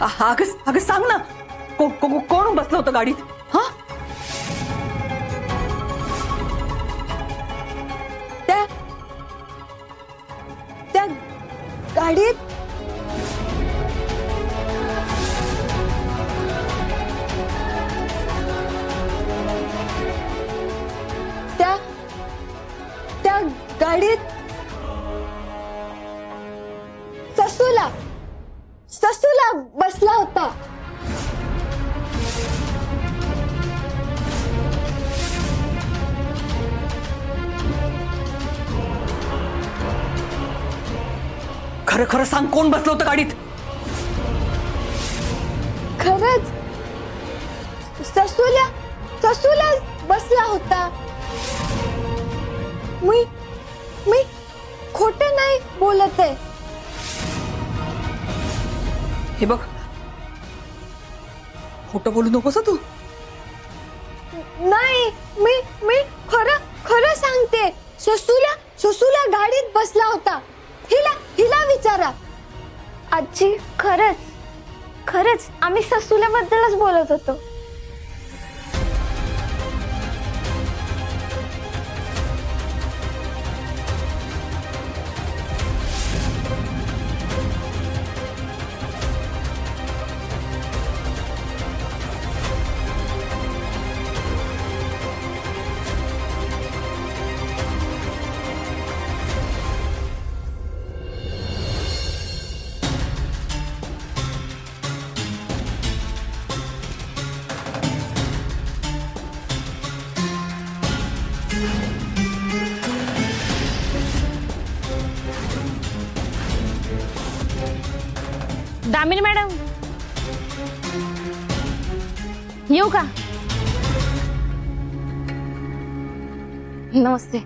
अगं अगं सांग ना, कोण बसलं होतं गाडीत? हा, त्या त्या गाडीत त्या त्या गाडीत ससूला ससूला बसला होता. खरं खरं सांग, कोण बसलं होतं गाडीत? खरंच ससूला ससूला बसला होता. मी मी खोटं नाही बोलत आहे. हे बघ, खोटं बोलू नकोस हं तू. नाही, मी मी खरं खरं सांगते. ससूला ससूला गाडीत बसला होता. हिला विचारा. आजी खरंच खरंच आम्ही ससूल्याबद्दलच बोलत होतो. दामिनी मॅडम, येऊ का? नमस्ते.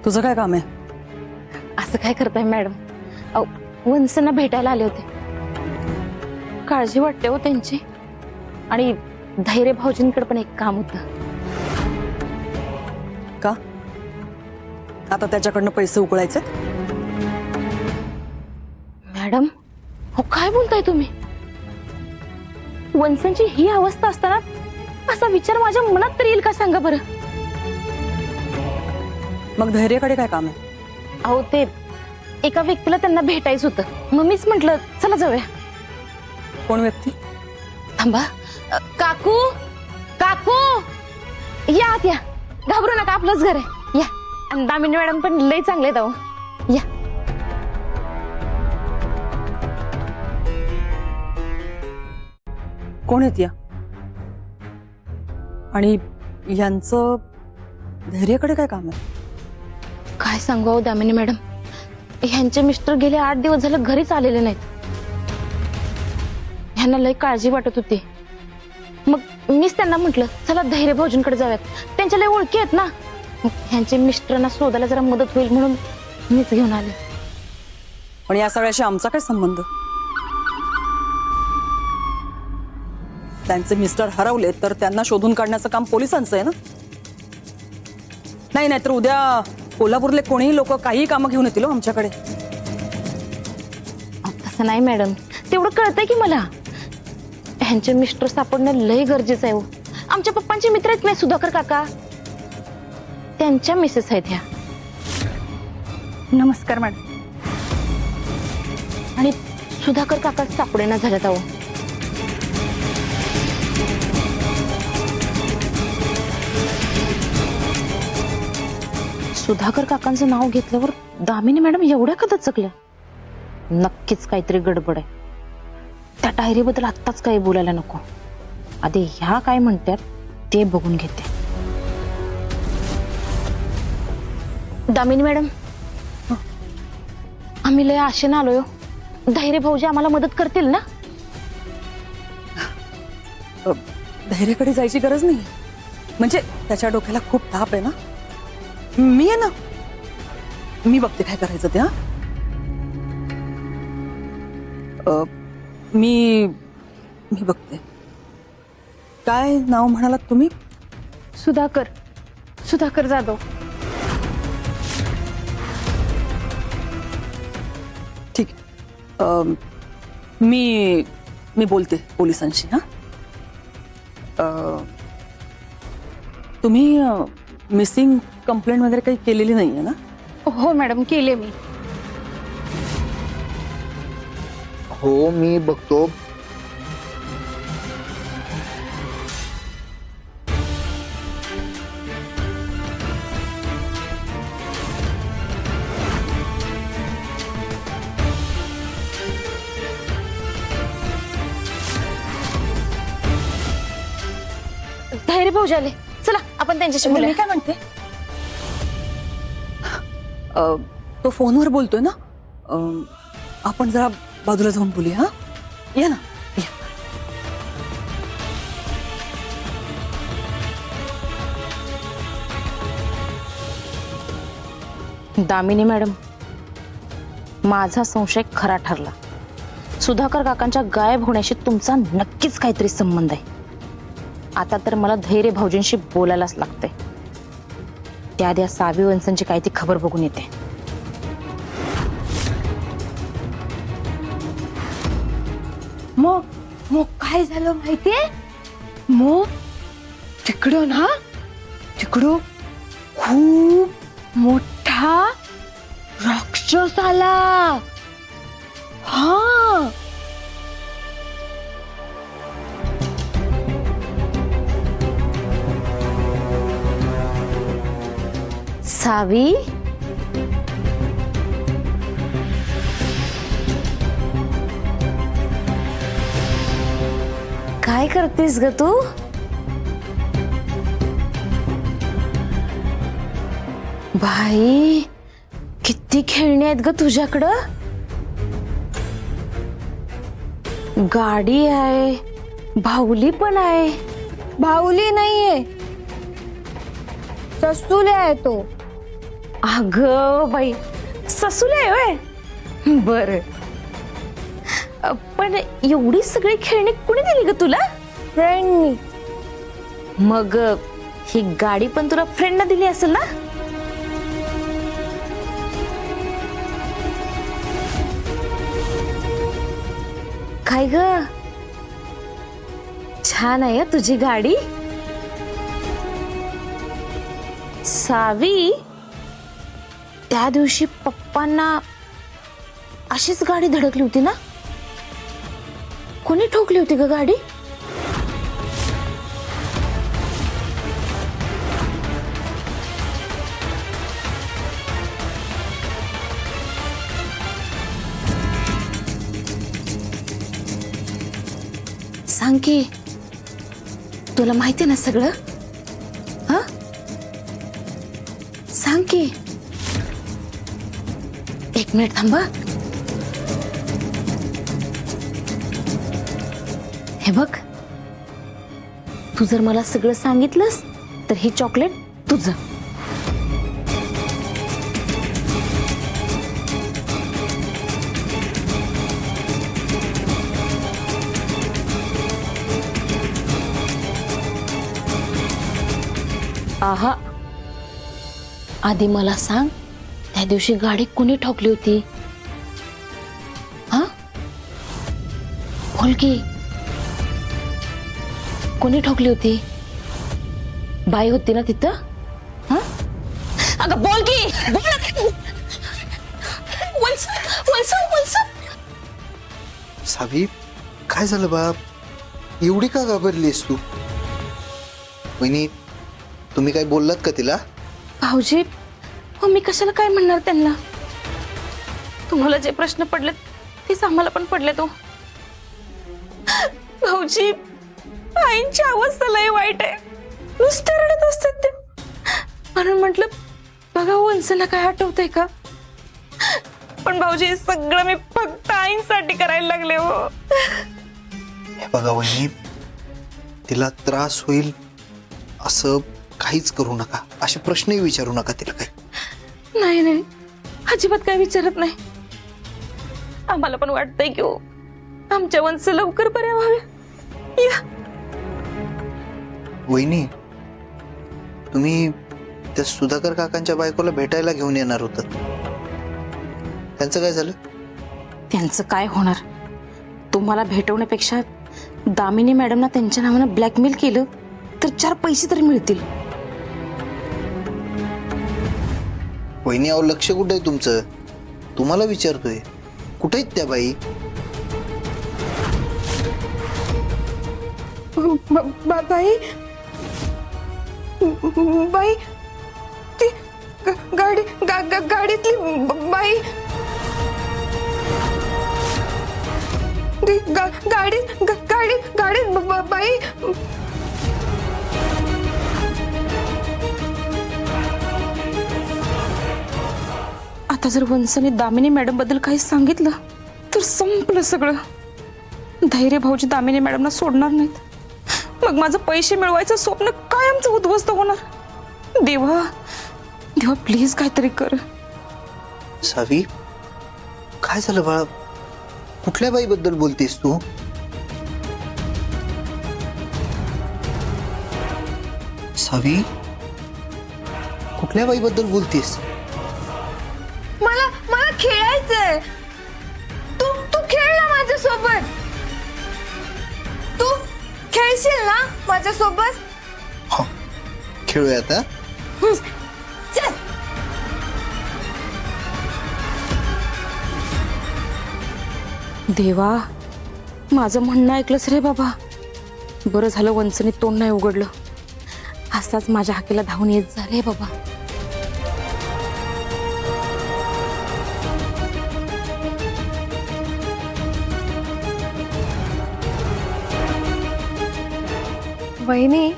तुझं काय काम आहे? असं काय करताय मॅडम? वंसना भेटायला आले होते. काळजी वाटते हो त्यांची. आणि धैर्य भाऊजींकडे पण एक काम होतं. का आता त्याच्याकडनं पैसे उकळायचे? मॅडम, हो काय बोलताय तुम्ही? वंसांची ही अवस्था असताना असा विचार माझ्या मनात तरी येईल का, सांगा बरं? मग धैर्याकडे काय काम आहे? अहो, ते एका व्यक्तीला त्यांना भेटायचं होतं. मग मीच म्हंटल चला जाऊया. कोण व्यक्ती? थांबा. काकू काकू, या आत या. घाबरू नका, आपलंच घर आहे. या. आणि दामिनी मॅडम पण लई चांगले आहेत अहो. या. कोण आहेत या? आणि यांचं धैर्याकडे काय काम आहे? काय सांगू अहो दामिनी मॅडम, ह्यांचे मिस्टर गेले 8 दिवस झाले घरीच आलेले नाहीत. ह्यांना लई काळजी वाटत होती. मग मीच त्यांना म्हटलं चला धैर्य भाऊजींकडे जाऊयात, त्यांच्या लई ओळखी आहेत ना. मग ह्यांचे मिस्टरांना शोधायला जरा मदत होईल म्हणून मीच घेऊन आले. पण या सगळ्याशी आमचा काय संबंध? त्यांचे मिस्टर हरवले तर त्यांना शोधून काढण्याचं काम पोलिसांचं आहे ना. नाही नाहीतर उद्या कोल्हापूरले कोणीही लोक काही कामं घेऊन येतील आमच्याकडे. तसं नाही मॅडम, तेवढं कळतंय की मला. ह्यांचे मिस्टर सापडणं लय गरजेचं आहे हो. आमच्या पप्पांचे मित्र आहेत नाही सुधाकर काका, त्यांच्या मिसेस आहेत ह्या. नमस्कार मॅडम. आणि सुधाकर काका सापडेना झाल्यात अहो. सुधाकर काकांचं नाव घेतल्यावर दामिनी मॅडम एवढ्या का दचकल्या? नक्कीच काहीतरी गडबड आहे. त्या डायरीबद्दल आत्ताच काही बोलायला नको. आधी ह्या काय म्हणतात ते बघून घेते. दामिनी मॅडम, आम्ही लय आशेनं आलोय. धैर्य भाऊजी आम्हाला मदत करतील ना? धैर्याकडे जायची गरज नाही. म्हणजे त्याच्या डोक्याला खूप ताप आहे ना. मी आहे ना, मी बघते काय करायचं ते. मी बघते. काय नाव म्हणालात तुम्ही? सुधाकर जाधव. ठीक आहे. मी बोलते पोलिसांशी. हा तुम्ही मिसिंग कंप्लेंट वगैरे काही केलेली नाहीये ना? हो मॅडम, केले मी. हो मी बघतो. धैर्य भाऊजी आले, चला आपण त्यांच्याशी मी बोलूया. काय म्हणते, तो फोनवर बोलतोय ना, आपण जरा बाजूला जाऊन बोलूया. हा या ना, या. दामिनी मॅडम, माझा संशय खरा ठरला. सुधाकर काकांच्या गायब होण्याशी तुमचा नक्कीच काहीतरी संबंध आहे. आता तर मला धैर्य भाऊजींशी बोलायलाच लागतंय. त्या सावी वंसांची काय ती खबर बघून येते. मग काय झालं माहितीये? मग तिकडं खूप मोठा राक्षस आला. हा, सावी, काय करतेस ग तू? बाई, किती खेळणी आहेत ग तुझ्याकडं. गाडी आहे, बाहुली पण आहे. बाहुली नाहीये, ससुल्या आहे तो. अग बाई, ससूल आहे होय? बर, पण एवढी सगळी खेळणी कुणी दिली ग तुला? फ्रेंडनी. मग ही गाडी पण तुला फ्रेंडने दिली असेल ना? काय ग, छान आहे तुझी गाडी. सावी, त्या दिवशी पप्पांना अशीच गाडी धडकली होती ना? कोणी ठोकली होती ग गाडी? सांग की, तुला माहिती ना सगळं? हा, सांग की. एक मिनिट थांबा. हे बघ, तू जर मला सगळं सांगितलंस तर ही चॉकलेट तुझं. आहा, आधी मला सांग, त्या दिवशी गाडी कोणी ठोकली होती? हा, बोल की, कोणी ठोकली होती? बाई होती ना तिथं? हा, अगं बोल की, बोल. सावी, काय झालं बाप? एवढी का घाबरलीस तू? वहिनी, तुम्ही काय बोललात का तिला? भाऊजी, हो मी कशाला काय म्हणणार त्यांना? तुम्हाला जे प्रश्न पडले तेच आम्हाला पण पडले. तो भाऊजी, आईंची अवस्था लय वाईट आहे, नुसते रडत असतात ते. म्हणून म्हटलं बघा वंसना काय आठवतंय का. पण भाऊजी, सगळं मी फक्त आईंसाठी करायला लागले. हो, हे बघा वहिनी, तिला त्रास होईल असं काहीच करू नका. असे प्रश्नही विचारू नका तिला. काय नाही नाही, अजिबात काय विचारत नाही. आम्हाला पण वाटतंय की हो, आमच्या वंस लवकर बऱ्या व्हावे. या वहिनी, तुम्ही त्या सुधाकर काकांच्या बायकोला भेटायला घेऊन येणार होतात, त्यांचं काय झालं? त्यांचं काय होणार? तुम्हाला भेटवण्यापेक्षा दामिनी मॅडमना त्यांच्या नावानं ब्लॅकमेल केलं तर 4 पैसे तरी मिळतील. वहिनी अहो लक्ष कुठे आहे तुमचं? तुम्हाला विचारतोय, कुठे आहेत त्या बाई? बाई बाई ती गाडीतली बाई ती गाडीत बाई. आता जर वंसने दामिनी मॅडम बद्दल काही सांगितलं तर संपलं सगळं. धैर्य भाऊजी दामिनी मॅडमना सोडणार नाहीत. मग माझं पैसे मिळवायचं स्वप्न कायमचं उद्ध्वस्त होणार. देवा देवा प्लीज काहीतरी कर. सावी, काय झालं बाळा? कुठल्या बाईबद्दल बोलतेस तू? सावी, कुठल्या बाईबद्दल बोलतेस? मला खेळायचंय. तू खेळ ना माझ्यासोबत. तू खेळशील ना माझ्यासोबत? हो, खेळूया आता. चल. देवा माझं म्हणणं ऐकलंस रे बाबा. बरं झालं वंसने तोंड नाही उघडलं. असाच माझ्या हाकेला धावून येत जा रे बाबा. वहिनी,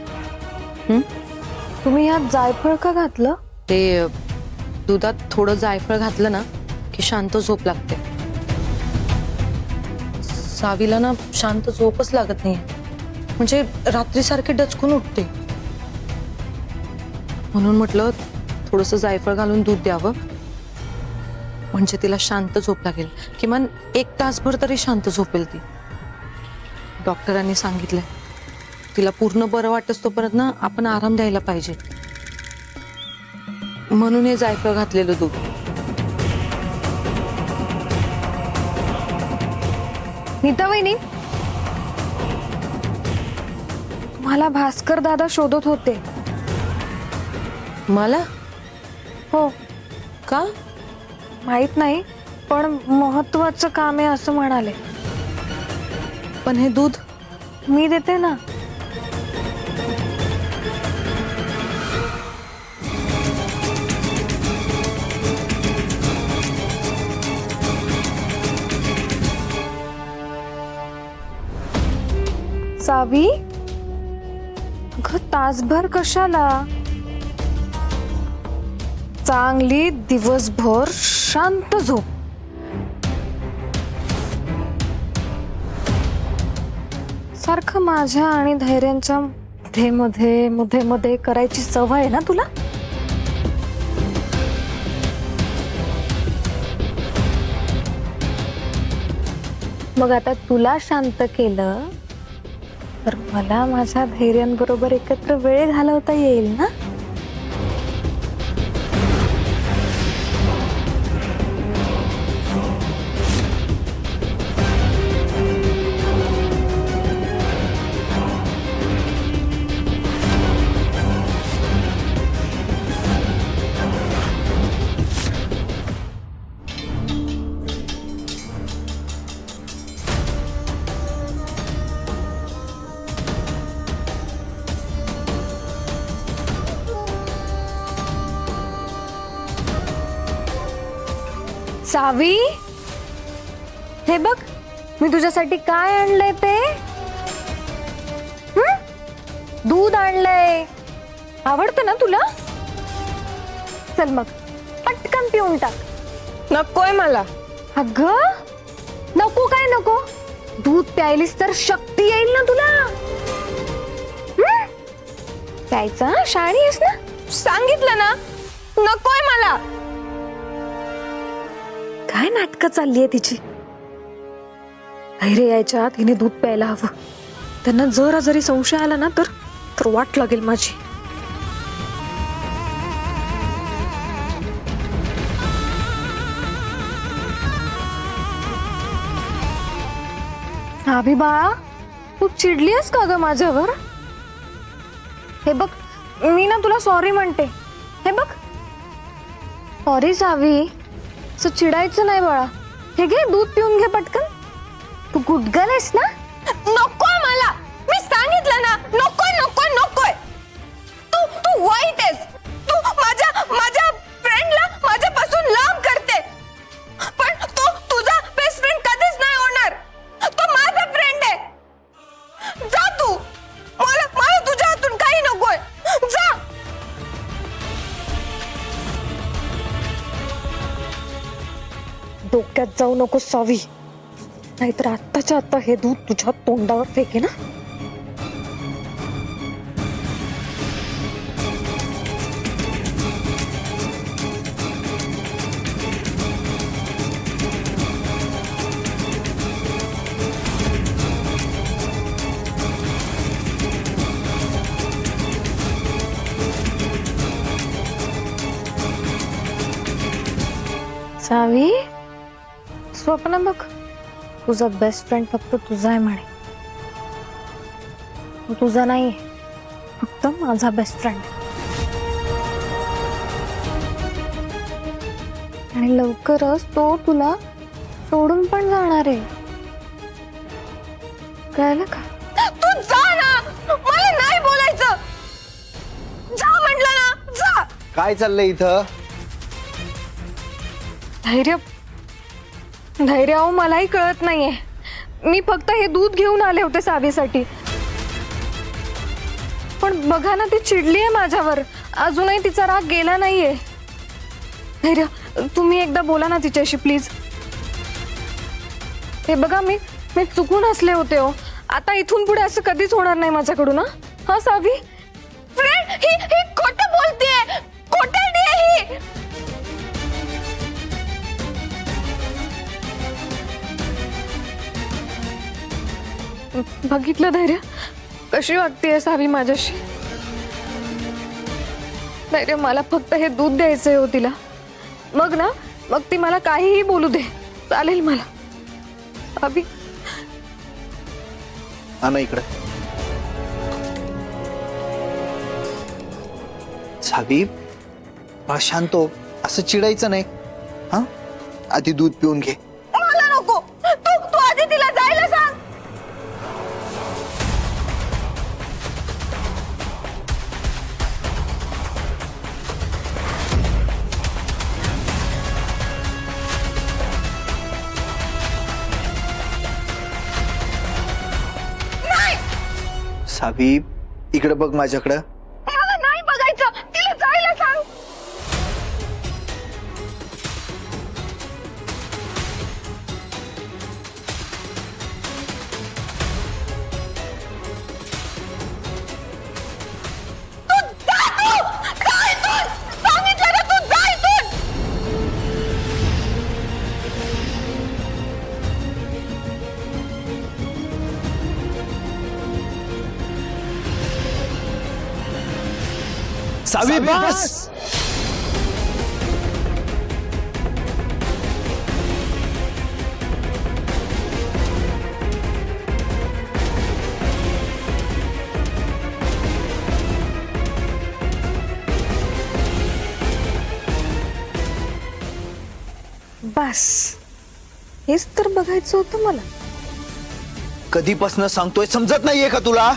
तुम्ही यात जायफळ का घातलं? ते दुधात थोडं जायफळ घातलं ना की शांत झोप लागते. सावीला ना शांत झोपच लागत नाही, म्हणजे रात्रीसारखी डचकून उठते. म्हणून म्हटलं थोडंसं जायफळ घालून दूध द्यावं, म्हणजे तिला शांत झोप लागेल. किमान 1 तासभर तरी शांत झोपेल ती. डॉक्टरांनी सांगितलंय तिला पूर्ण बरं वाटत तोपर्यंत ना आपण आराम द्यायला पाहिजे. म्हणून हे जायफळ घातलेलं दूध. नीता वहिनी, मला भास्कर दादा शोधत होते. मला? हो, का? माहित नाही, पण महत्वाचं काम आहे असं म्हणाले. पण हे दूध मी देते ना. सावी, अगं तासभर कशाला? चांगली दिवसभर शांत झोप. सारखं माझ्या आणि धैर्यांच्या मध्ये करायची सवय आहे ना तुला? मग आता तुला शांत केलं तर मला माझ्या धैर्यांबरोबर एकत्र वेळ घालवता येईल ना? सावी, हे बघ मी तुझ्यासाठी काय आणलंय ते. दूध आणलंय. आवडतं ना तुला? चल मग पटकन पिऊन टाक. नकोय मला. अगं नको काय नको? दूध प्यायलीस तर शक्ती येईल ना तुला. प्यायचं, शाणी आहेस ना? सांगितलं ना नकोय मला. काय नाटकं चालली आहे तिची. धैर्य यायच्या आत हिने दूध प्यायला हवं. त्यांना जरा जरी संशय आला ना तर वाट लागेल माझी. सावी बाळा, तू चिडलीस का ग माझ्यावर? हे बघ, मी ना तुला सॉरी म्हणते. हे बघ, सॉरी सावी, असं चिडायचं नाही बाळा. हे घे, दूध पिऊन घे पटकन. तू गुडगल आहेस ना? नकोय मला, मी सांगितलं ना, नकोय नकोय नकोय. तू तू वाईट आहेस. तू माझ्या फ्रेंडला माझ्यापासून लांब करते. पण तो तुझा बेस्ट फ्रेंड कधीच नाही होणार. तो माझा फ्रेंड आहे. जा तू. मला तुझ्या हातून काही नकोय. जा. डोक्यात जाऊ नको सावी, नाहीतर आत्ताच्या आत्ता हे दूध तुझ्या तोंडावर फेके ना. सावी, स्वप्न बघ, तुझा बेस्ट फ्रेंड फक्त तुझा आहे म्हणे. तो तुझा नाही, फक्त माझा बेस्ट फ्रेंड. आणि लवकरच तो तुला सोडून पण जाणार आहे, कळलं का? तू जा ना. मला नाही बोलायचं. जा म्हटलं ना, जा. काय चाललंय इथं? धैर्य अहो, मलाही कळत नाहीये. मी फक्त हे दूध घेऊन आले होते सावीसाठी, पण बघा ना, ती चिडलीये माझ्यावर. अजूनही तिचा राग गेला नाहीये. धैर्य, तुम्ही एकदा बोला ना तिच्याशी प्लीज. हे बघा, मी चुकून हसले होते हो. आता इथून पुढे असं कधीच होणार नाही माझ्याकडून. हा सावी, फ्रेंड, ही खोटं बोलतेय. खोटारडी आहे ही. बघितलं धैर्य, कशी वागतेय सावी माझ्याशी. धैर्य, मला फक्त हे दूध द्यायचंय हो तिला. मग ती मला काहीही बोलू दे, चालेल मला. सावी, ना इकडे. सावी, बाळ शांत हो, असं चिडायचं नाही. हा, आधी दूध पिऊन घे. मला नको. तू आधी तिला जायला सांग. सावी, इकडे बघ माझ्याकडं. मला नाही बघायचं. तिला जायला सांग. सावी, बस. बस, हेच तर बघायचं होतं मला. कधीपासून सांगतोय, समजत नाहीये का तुला?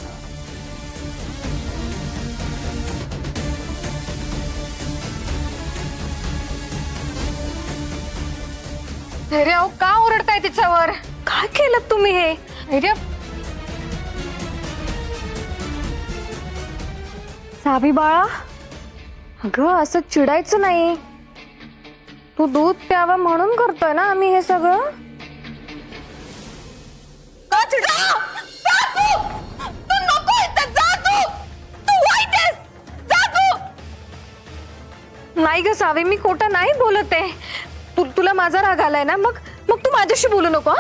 धैर्य, अहो, का ओरडताय तिच्यावर? काय केलं तुम्ही हे? धैर्य, सावी बाळा, अगं असं चिडायचं नाही. तू दूध प्यावं म्हणून करतोय ना आम्ही हे सगळं. तू नको इथं. जा तू. तू वाईट आहेस. जा तू. नाही ग सावी, मी खोटं नाही बोलत आहे. तुला माझा राग आलाय ना, मग तू माझ्याशी बोलू नको.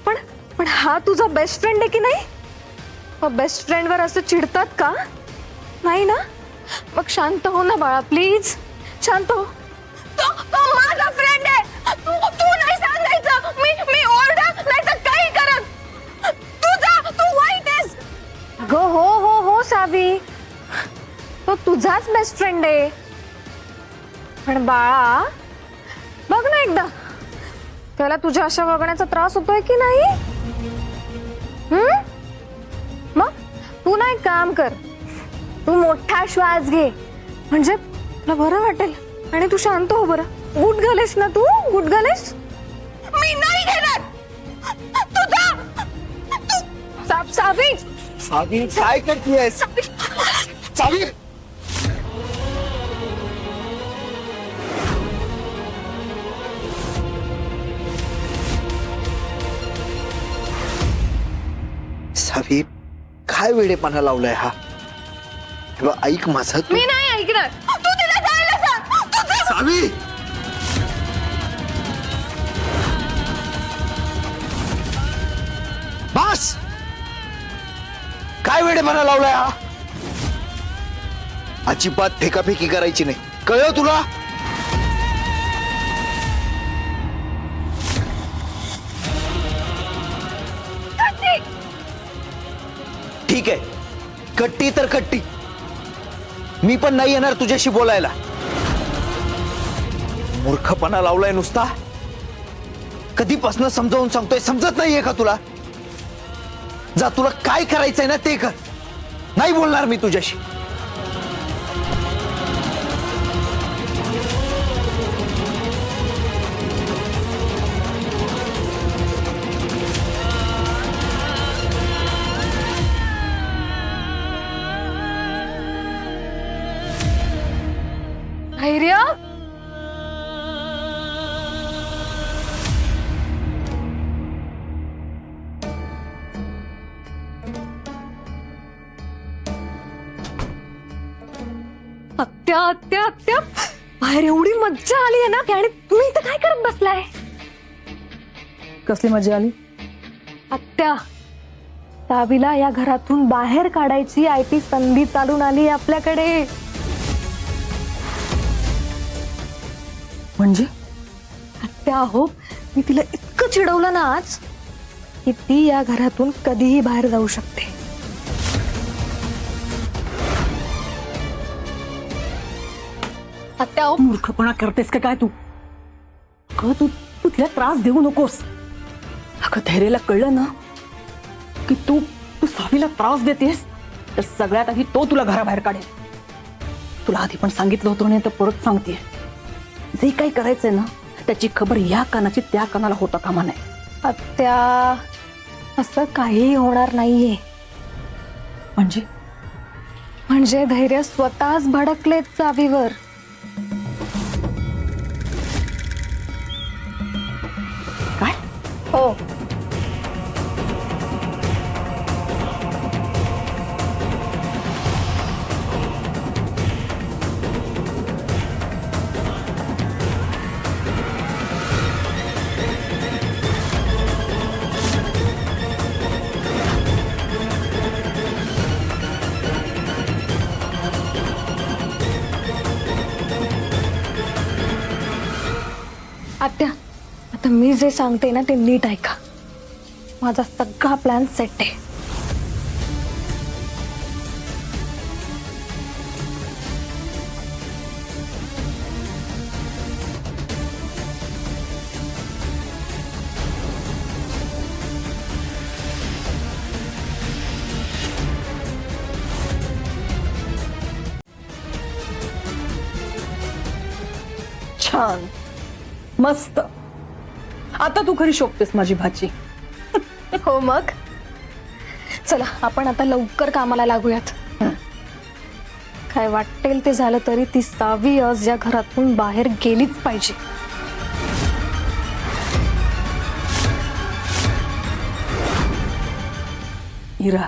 पण हा तुझा बेस्ट फ्रेंड आहे की नाही? बेस्ट फ्रेंडवर असं चिडतात का? नाही ना? मग शांत हो ना बाळा, प्लीज शांत हो. तो माझा फ्रेंड आहे. तू नाही सांगायचं. मी ओरडा नाही तर काही करत. तुझाच बेस्ट फ्रेंड आहे. पण बाळा बघ ना एकदा, त्याला तुझ्या अशा वागण्याचा त्रास होतोय की नाही? मग तू ना एक काम कर, तू मोठा श्वास घे, म्हणजे तुला बरं वाटेल आणि तू शांत हो. बरं गुट घालेस ना तू, गुट घालेस. मी नाही घेणार. तुझा सावी सावी काय करतेस? सावी सावी काय वेडेपणा लावलाय हा? हे बघ, ऐक माझं तू. मी नाही ऐकणार. तू तिला जायला सांग. तुझं सावी बस. काय वेडेपणा लावलाय हा? अजिबात फेकाफेकी करायची नाही, कळलं तुला? ठीक आहे, कट्टी तर कट्टी. मी पण नाही येणार तुझ्याशी बोलायला. मूर्खपणा लावलाय नुसता. कधीपासून समजावून सांगतोय, समजत नाहीये का तुला? जा, तुला काय करायचंय ना ते कर. नाही बोलणार मी तुझ्याशी. धैर्य, आत्या आत्या आत्या, बाहेर एवढी मज्जा आली आहे ना, आणि तुम्ही इथं काय करत बसलाय? कसली मजा आली? आत्या, सावीला या घरातून बाहेर काढायची आयती संधी चालून आली आपल्याकडे. म्हणजे आत्या हो, मी तिला इतकं चिडवलं ना आज, की ती या घरातून कधीही बाहेर जाऊ शकते. आत्या हो, मूर्खपणा करतेस का काय तू? अगं तू तू तिला त्रास देऊ नकोस. अगं धैर्याला कळलं ना की तू तू सावीला त्रास देतेस, तर सगळ्यात आधी तो तुला घराबाहेर काढेल. तुला आधी पण सांगितलं होतं आणि आता परत सांगते, जे काही करायचंय ना त्याची खबर या कानाची त्या कानाला होता कामा नये. आत्या, असं काही होणार नाहीये. म्हणजे धैर्य स्वतःच भडकलेत सावीवर. काय? हो, आत्या, आता मी जे सांगते ना ते नीट ऐका. माझा सगळा प्लॅन सेट आहे. छान, मस्त. आता तू खरी शोभतेस माझी भाची. हो मग चला, आपण आता लवकर कामाला लागूयात. काय वाटेल ते झालं तरी ती सावी आज या घरातून बाहेर गेलीच पाहिजे. इरा,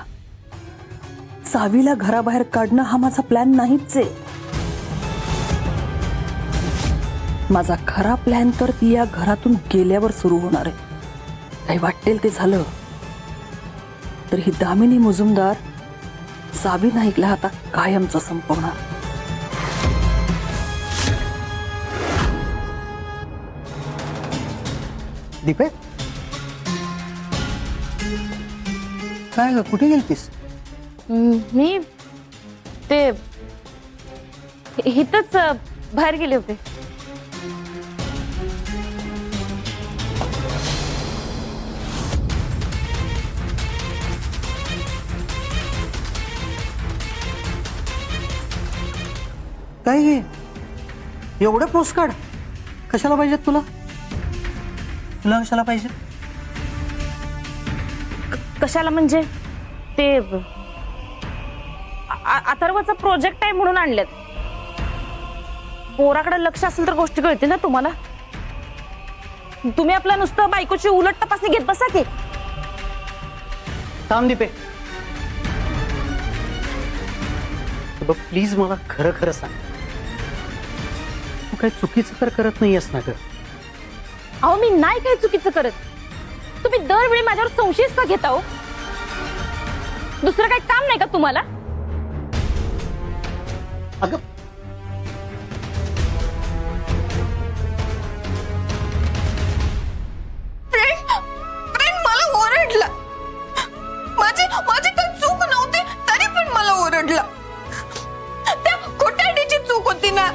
सावीला घराबाहेर काढणं हा माझा प्लॅन नाहीच आहे. माझा खरा प्लॅन तर ती या घरातून गेल्यावर सुरू होणार आहे. काही वाटेल ते झालं तर ही दामिनी मुजुमदार सावी नाईकला आता कायमचं संपवणार. दीपे, काय ग, कुठे गेलतीस? मी ते इथंच बाहेर गेले होते. काय हे एवढं पोस्ट कार्ड कशाला पाहिजेत तुला? तुला कशाला पाहिजे? कशाला म्हणजे ते अथर्वचा प्रोजेक्ट आहे म्हणून आणलेत. पोराकडे लक्ष असेल तर गोष्टी कळतील ना तुम्हाला. तुम्ही आपला नुसतं बायकोची उलट तपासणी घेत बसा की. थांब दीपे, बघ प्लीज मला खरं खरं सांग, तू काही चुकीचं तर करत नाहीयेस ना ग? अहो मी नाही काही चुकीचं करत. तुम्ही दरवेळी माझ्यावर संशयच का घेता हो? दुसरं काही काम नाही का तुम्हाला? अगं फ्रेंड मला ओरडला. माझी काही चूक नव्हती तरी पण मला ओरडला. त्या खोटारडीची चूक होती ना.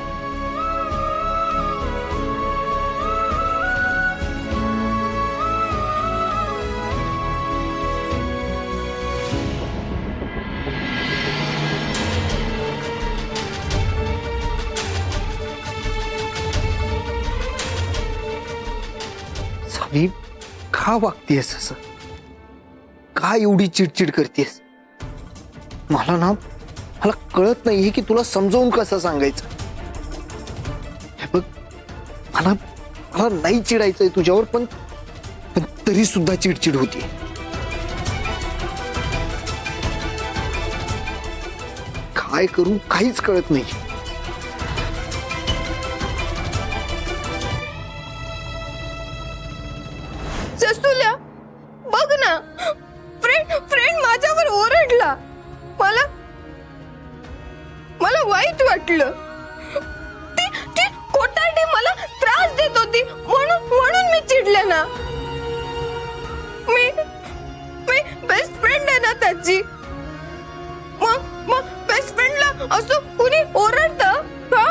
सावी, का वागतेस असं? का एवढी चिडचिड करतेस? मला कळत नाहीये की तुला समजावून कसं सांगायचं. हे बघ, मला नाही चिडायचंय तुझ्यावर, पण तरी सुद्धा चिडचिड होती. काय करू काहीच कळत नाही. जसूल्या, बघ ना, फ्रेंड माझ्यावर ओरडला. मला वाईट वाटलं. ती खोटारडी मला त्रास देत होती म्हणून मी चिडले ना. मी बेस्ट फ्रेंड आहे ना त्याची. मग बेस्ट फ्रेंडला असं कुणी ओरडतं? हा,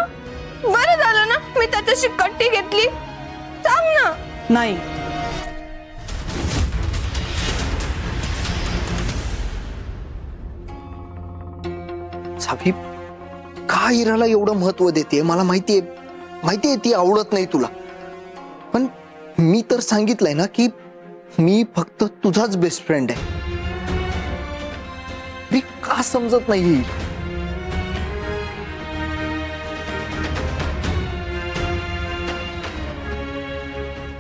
बरं झालं ना मी त्याच्याशी कट्टी घेतली. सांग ना. नाही, सावी, का इराला एवढं महत्व देते मला माहितीये ती आवडत नाही तुला, पण मी तर सांगितलंय ना की मी फक्त तुझाच बेस्ट फ्रेंड आहे. मी का समजत नाही?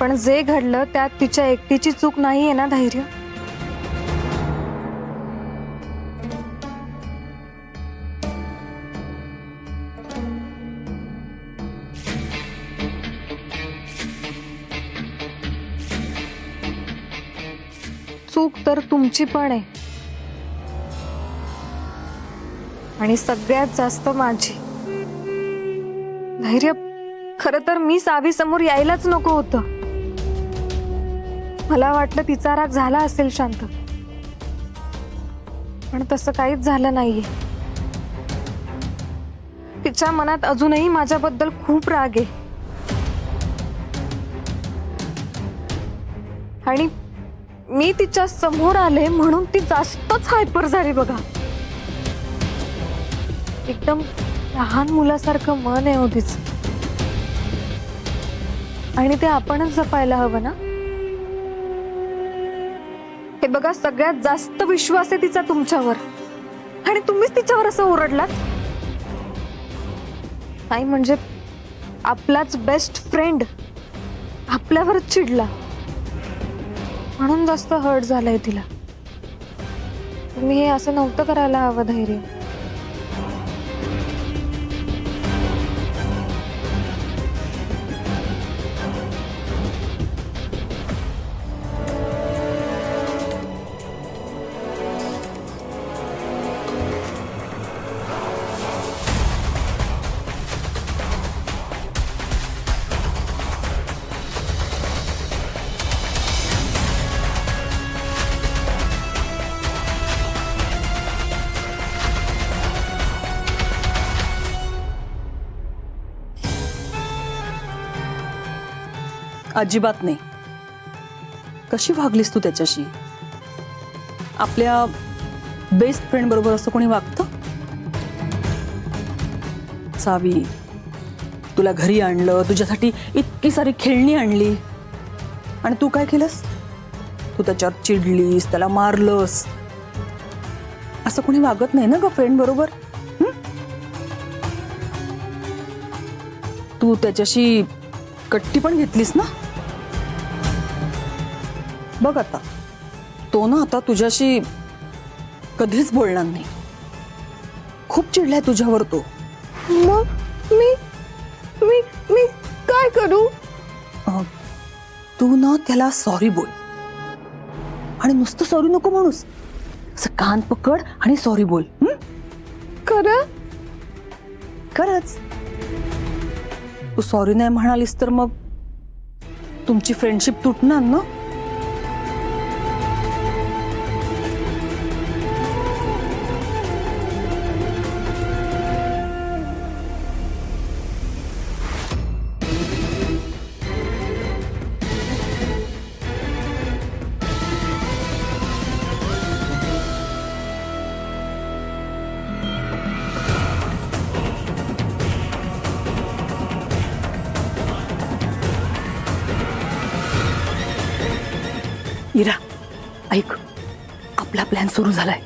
पण जे घडलं त्यात तिच्या एकटीची चूक नाहीये ना धैर्य. चूक तर तुमची पण आहे आणि सगळ्यात जास्त माझी. धैर्य, खरं तर मी सावी समोर यायलाच नको होतं. मला वाटलं तिचा राग झाला असेल शांत, पण तसं काहीच झालं नाहीये. तिच्या मनात अजूनही माझ्याबद्दल खूप राग आहे आणि मी तिच्या समोर आले म्हणून ती जास्तच हायपर झाली बघा. एकदम लहान मुलासारखं मन आहे हो तिचं, आणि ते आपणच जपायला हवं ना. हे बघा, सगळ्यात जास्त विश्वास आहे तिचा तुमच्यावर आणि तुम्हीच तिच्यावर असं ओरडलात. नाही म्हणजे आपलाच बेस्ट फ्रेंड आपल्यावरच चिडला म्हणून जास्त हर्ट झालंय तिला. तुम्ही हे असं नव्हतं करायला हवं धैर्य. अजिबात नाही. कशी वागलीस तू त्याच्याशी? आपल्या बेस्ट फ्रेंड बरोबर असं कोणी वागतं? सावी, तुला घरी आणलं, तुझ्यासाठी इतकी सारी खेळणी आणली, आणि तू काय केलंस? तू त्याच्यावर चिडलीस, त्याला मारलंस. असं कोणी वागत नाही ना ग फ्रेंड बरोबर. तू त्याच्याशी कट्टी पण घेतलीस ना. बघ आता, तो ना आता तुझ्याशी कधीच बोलणार नाही. खूप चिडलाय तुझ्यावर तो. मग मी मी मी काय करू? तू ना त्याला सॉरी बोल. आणि नुसतं सॉरी नको म्हणूस, असं कान पकड आणि सॉरी बोल. खरं? खरंच. तू सॉरी नाही म्हणालीस तर मग तुमची फ्रेंडशिप तुटणार ना. इरा, ऐक, आपला प्लॅन सुरू झालाय.